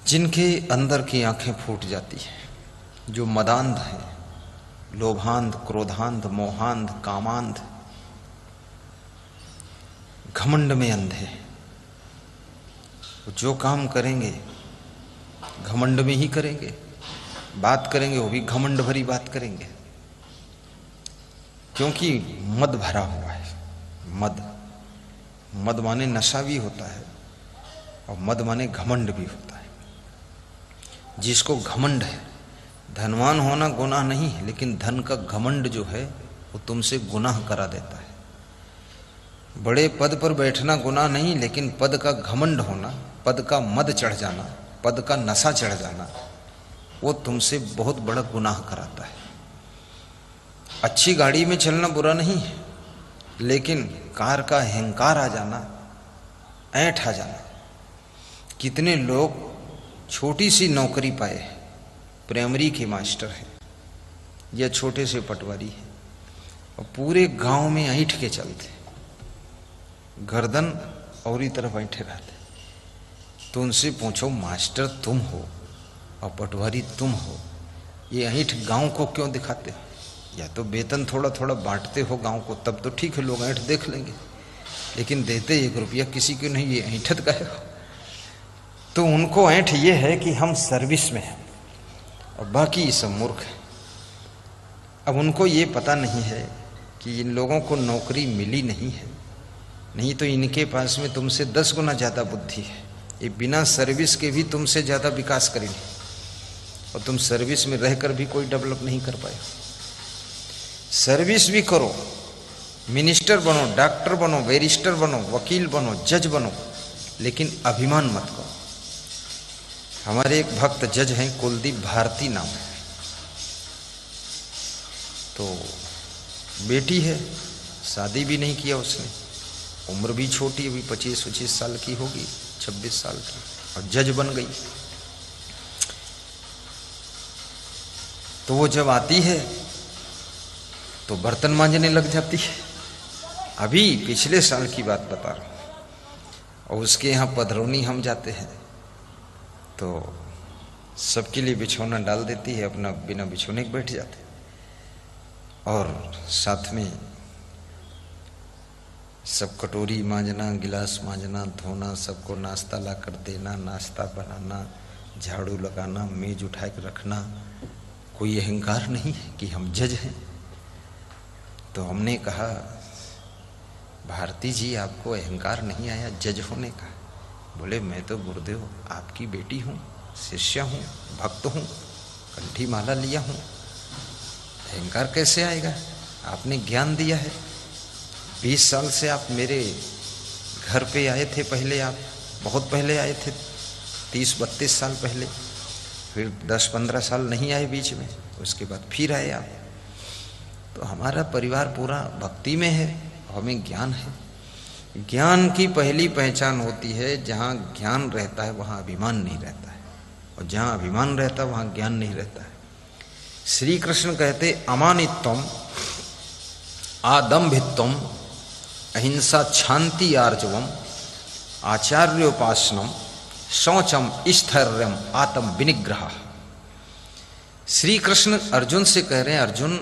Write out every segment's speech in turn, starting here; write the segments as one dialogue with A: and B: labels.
A: जिनके अंदर की आंखें फूट जाती हैं, जो मदांध हैं, लोभांध, क्रोधांध, मोहांध, कामांध, घमंड में अंधे, जो काम करेंगे घमंड में ही करेंगे, बात करेंगे वो भी घमंड भरी बात करेंगे, क्योंकि मद भरा हुआ है। मद माने नशा भी होता है और मद माने घमंड भी होता है। जिसको घमंड है, धनवान होना गुनाह नहीं है, लेकिन धन का घमंड जो है वो तुमसे गुनाह करा देता है। बड़े पद पर बैठना गुनाह नहीं, लेकिन पद का घमंड होना, पद का मद चढ़ जाना, पद का नशा चढ़ जाना, वो तुमसे बहुत बड़ा गुनाह कराता है। अच्छी गाड़ी में चलना बुरा नहीं है, लेकिन कार का अहंकार आ जाना, ऐंठ आ जाना। कितने लोग छोटी सी नौकरी पाए, प्राइमरी के मास्टर हैं या छोटे से पटवारी हैं, और पूरे गांव में ऐंठ के चलते, गर्दन और ही तरफ ऐंठे रहते। तो उनसे पूछो, मास्टर तुम हो और पटवारी तुम हो, ये ऐंठ गांव को क्यों दिखाते हो? या तो वेतन थोड़ा थोड़ा बांटते हो गांव को, तब तो ठीक है, लोग ऐंठ देख लेंगे, लेकिन देते 1 रुपया किसी को नहीं, ये ऐंठत का है। तो उनको ऐंठ ये है कि हम सर्विस में हैं और बाकी सब मूर्ख हैं। अब उनको ये पता नहीं है कि इन लोगों को नौकरी मिली नहीं है, नहीं तो इनके पास में तुमसे 10 गुना ज़्यादा बुद्धि है। ये बिना सर्विस के भी तुमसे ज़्यादा विकास करेंगे, और तुम सर्विस में रहकर भी कोई डेवलप नहीं कर पाए। सर्विस भी करो, मिनिस्टर बनो, डॉक्टर बनो, बैरिस्टर बनो, वकील बनो, जज बनो, लेकिन अभिमान मत करो। हमारे एक भक्त जज हैं, कुलदीप भारती नाम है। तो बेटी है, शादी भी नहीं किया उसने, उम्र भी छोटी, अभी 25-25 साल की होगी, 26 साल की, और जज बन गई। तो वो जब आती है तो बर्तन मांजने लग जाती है। अभी पिछले साल की बात बता रहा हूँ। और उसके यहाँ पधरौनी हम जाते हैं तो सबके लिए बिछौना डाल देती है, अपना बिना बिछौने के बैठ जाते हैं, और साथ में सब कटोरी मांजना, गिलास मांजना, धोना, सबको नाश्ता ला कर देना, नाश्ता बनाना, झाड़ू लगाना, मेज उठा के रखना। कोई अहंकार नहीं है कि हम जज हैं। तो हमने कहा, भारती जी आपको अहंकार नहीं आया जज होने का? बोले, मैं तो गुरुदेव आपकी बेटी हूँ, शिष्य हूँ, भक्त हूँ, कंठी माला लिया हूँ, अहंकार कैसे आएगा? आपने ज्ञान दिया है। 20 साल से आप मेरे घर पे आए थे, पहले आप बहुत पहले आए थे, 30-32 साल पहले, फिर 10-15 साल नहीं आए बीच में, उसके बाद फिर आए आप। तो हमारा परिवार पूरा भक्ति में है, हमें ज्ञान है। ज्ञान की पहली पहचान होती है, जहाँ ज्ञान रहता है वहाँ अभिमान नहीं रहता है, और जहाँ अभिमान रहता है वहाँ ज्ञान नहीं रहता है। श्री कृष्ण कहते, अमानित्वम, आदम्भित्वम, अहिंसा, शांति, आर्जवम, आचार्योपासनम, शौचम, स्थैर्यम, आत्म विनिग्रह। श्री कृष्ण अर्जुन से कह रहे हैं, अर्जुन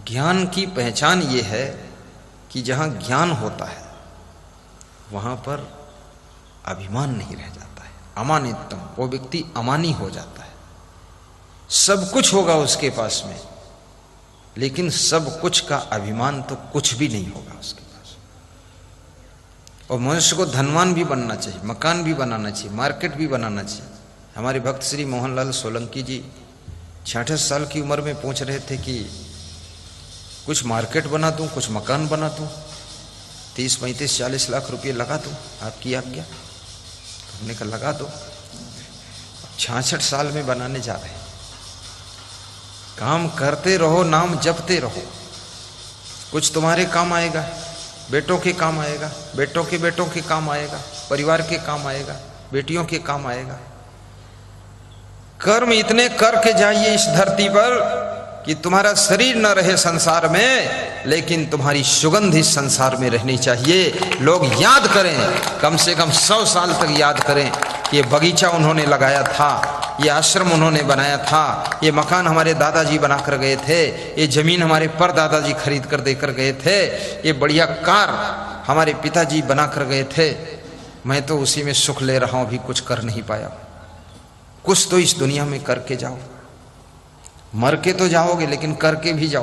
A: ज्ञान की पहचान ये है कि जहाँ ज्ञान होता है वहाँ पर अभिमान नहीं रह जाता है। अमानित्वम, वो व्यक्ति अमानी हो जाता है। सब कुछ होगा उसके पास में, लेकिन सब कुछ का अभिमान तो कुछ भी नहीं होगा उसके पास। और मनुष्य को धनवान भी बनना चाहिए, मकान भी बनाना चाहिए, मार्केट भी बनाना चाहिए। हमारे भक्त श्री मोहनलाल सोलंकी जी 66 साल की उम्र में पूछ रहे थे कि कुछ मार्केट बना दूं, कुछ मकान बना दूं, 30-35-40 लाख रुपए लगा दूं, आपकी आज्ञा। हमने कहा लगा दो। 66 साल में बनाने जा रहे हैं। काम करते रहो, नाम जपते रहो, कुछ तुम्हारे काम आएगा, बेटों के काम आएगा, बेटों के काम आएगा, परिवार के काम आएगा, बेटियों के काम आएगा। कर्म इतने करके जाइए इस धरती पर कि तुम्हारा शरीर न रहे संसार में, लेकिन तुम्हारी सुगंध इस संसार में रहनी चाहिए। लोग याद करें, कम से कम 100 साल तक याद करें ये बगीचा उन्होंने लगाया था, ये आश्रम उन्होंने बनाया था, ये मकान हमारे दादाजी बना कर गए थे, ये ज़मीन हमारे परदादाजी खरीद कर देकर गए थे, ये बढ़िया कार हमारे पिताजी बना कर गए थे। मैं तो उसी में सुख ले रहा हूँ, अभी कुछ कर नहीं पाया। कुछ तो इस दुनिया में करके जाओ, मर के तो जाओगे लेकिन करके भी जाओ।